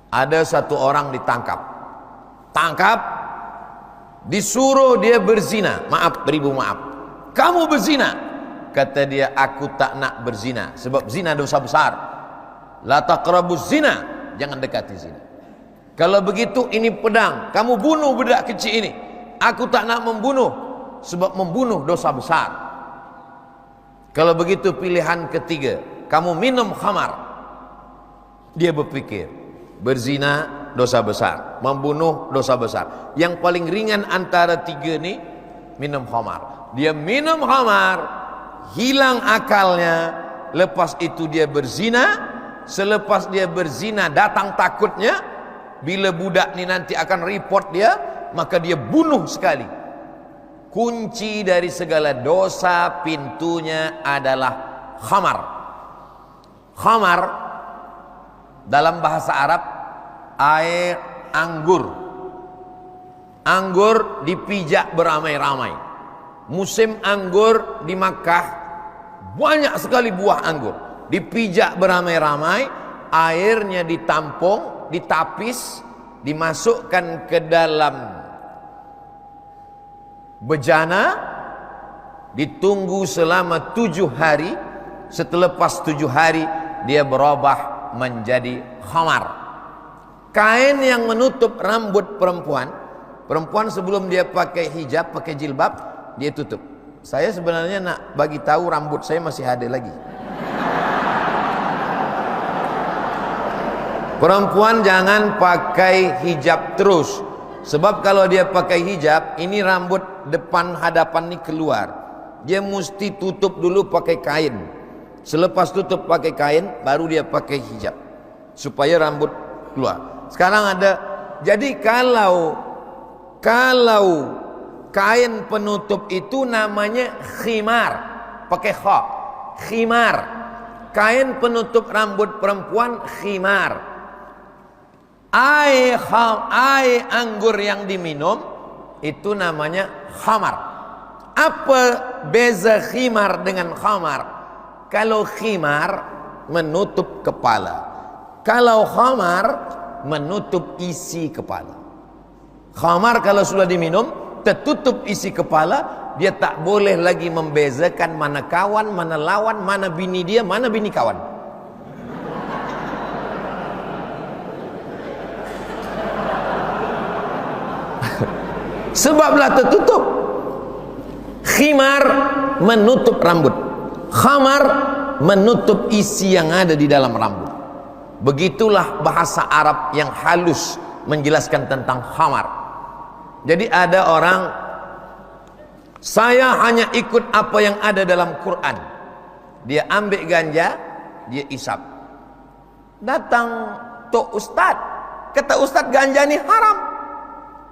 Ada satu orang ditangkap, disuruh dia berzina. Maaf, beribu maaf, kamu berzina. Kata dia, aku tak nak berzina, sebab zina dosa besar. La taqrabuz zina, jangan dekati zina. Kalau begitu, ini pedang, kamu bunuh budak kecil ini. Aku tak nak membunuh, sebab membunuh dosa besar. Kalau begitu, pilihan ketiga, kamu minum khamar. Dia berpikir, berzina dosa besar, membunuh dosa besar. Yang paling ringan antara tiga ni, minum khamar. Dia minum khamar, hilang akalnya. Lepas itu dia berzina. Selepas dia berzina, datang takutnya, bila budak ni nanti akan report dia, maka dia bunuh sekali. Kunci dari segala dosa pintunya adalah khamar. Khamar dalam bahasa Arab air anggur. Anggur dipijak beramai-ramai. Musim anggur di Makkah, banyak sekali buah anggur dipijak beramai-ramai. Airnya ditampung, ditapis, dimasukkan ke dalam bejana, ditunggu selama 7 hari. Selepas 7 hari dia berubah menjadi khamar. Kain yang menutup rambut perempuan. Perempuan sebelum dia pakai hijab, pakai jilbab, dia tutup. Saya sebenarnya nak bagi tahu rambut saya masih ada lagi. Perempuan jangan pakai hijab terus, sebab kalau dia pakai hijab, ini rambut depan hadapan ni keluar. Dia mesti tutup dulu pakai kain. Selepas tutup pakai kain, baru dia pakai hijab, supaya rambut keluar. Sekarang ada, jadi kalau kain penutup itu namanya khimar, pakai kha, khimar. Kain penutup rambut perempuan khimar. Air anggur yang diminum itu namanya khamar. Apa beza khimar dengan khamar? Kalau khimar menutup kepala, kalau khamar menutup isi kepala. Khamar kalau sudah diminum tertutup isi kepala, dia tak boleh lagi membezakan mana kawan, mana lawan, mana bini dia, mana bini kawan. Sebablah tertutup. Khimar menutup rambut, khamar menutup isi yang ada di dalam rambut. Begitulah bahasa Arab yang halus menjelaskan tentang khamar. Jadi ada orang, saya hanya ikut apa yang ada dalam Quran. Dia ambil ganja, dia isap. Datang tok ustaz, kata ustaz ganja ni haram.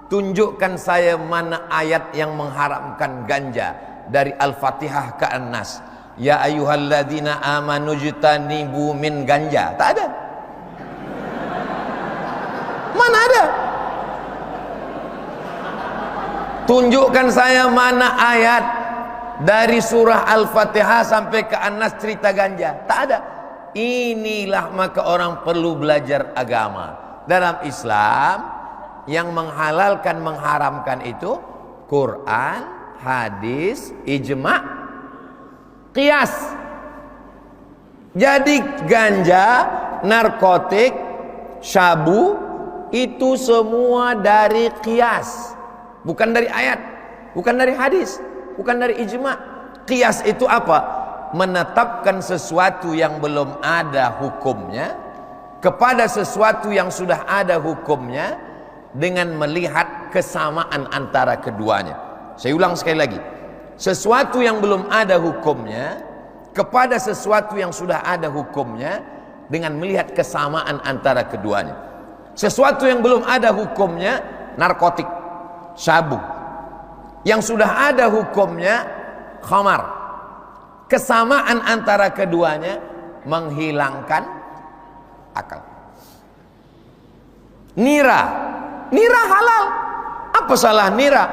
Tunjukkan saya mana ayat yang mengharamkan ganja dari Al-Fatihah ke An-Nas. Ya ayyuhalladzina amanu jtanibu min ganja. Tak ada. Mana ada? Tunjukkan saya mana ayat dari surah Al-Fatihah sampai ke An-Nas cerita ganja. Tak ada. Inilah maka orang perlu belajar agama. Dalam Islam yang menghalalkan mengharamkan itu Quran, hadis, ijma', qiyas. Jadi ganja, narkotik, syabu itu semua dari qiyas, bukan dari ayat, bukan dari hadis, bukan dari ijma'. Qiyas itu apa? Menetapkan sesuatu yang belum ada hukumnya kepada sesuatu yang sudah ada hukumnya dengan melihat kesamaan antara keduanya. Saya ulang sekali lagi, sesuatu yang belum ada hukumnya kepada sesuatu yang sudah ada hukumnya dengan melihat kesamaan antara keduanya. Sesuatu yang belum ada hukumnya narkotik, sabu. Yang sudah ada hukumnya khamar. Kesamaan antara keduanya menghilangkan akal. Nira halal. Apa salah nira?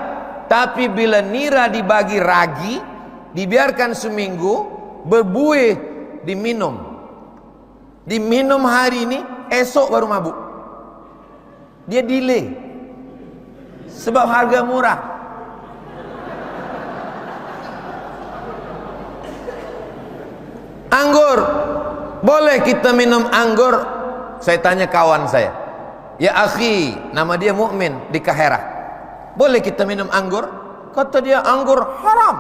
Tapi bila nira dibagi ragi, dibiarkan seminggu, berbuih, diminum hari ini, esok baru mabuk. Dia delay. Sebab harga murah. Anggur, boleh kita minum anggur? Saya tanya kawan saya, ya akhi, nama dia mukmin di Kaherah, boleh kita minum anggur? Kata dia, anggur haram.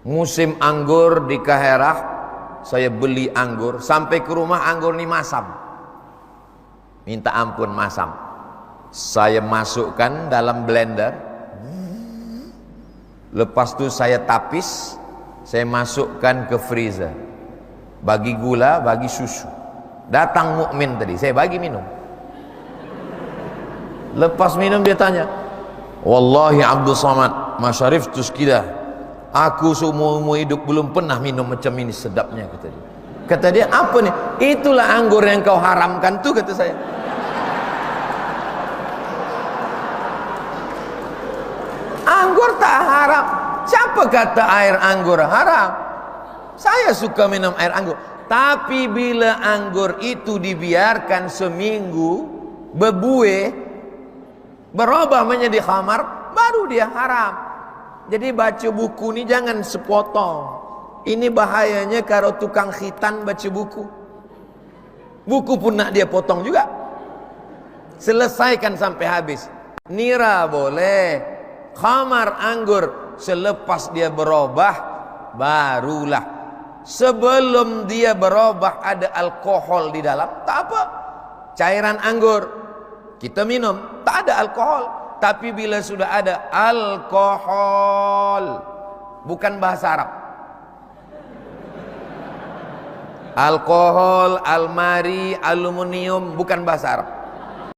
Musim anggur di Kaherah, saya beli anggur, sampai ke rumah anggur ini masam. Minta ampun, masam. Saya masukkan dalam blender, lepas itu saya tapis, saya masukkan ke freezer, bagi gula, bagi susu. Datang mukmin tadi, saya bagi minum. Lepas minum dia tanya, wallahi Abdul Samad ma syariftus kida, aku seumur hidup belum pernah minum macam ini sedapnya, kata dia. Kata dia, apa nih? Itulah anggur yang kau haramkan tuh, kata saya. Anggur tak haram. Siapa kata air anggur haram? Saya suka minum air anggur. Tapi bila anggur itu dibiarkan seminggu, berbuih, berubah menjadi khamar, baru dia haram. Jadi baca buku ni jangan sepotong. Ini bahayanya kalau tukang khitan baca buku. Buku pun nak dia potong juga. Selesaikan sampai habis. Nira boleh, khamar anggur selepas dia berubah barulah. Sebelum dia berubah ada alkohol di dalam, tak apa. Cairan anggur kita minum, tak ada alkohol. Tapi bila sudah ada alkohol, bukan bahasa Arab. Alkohol, almari, aluminium, bukan bahasa Arab.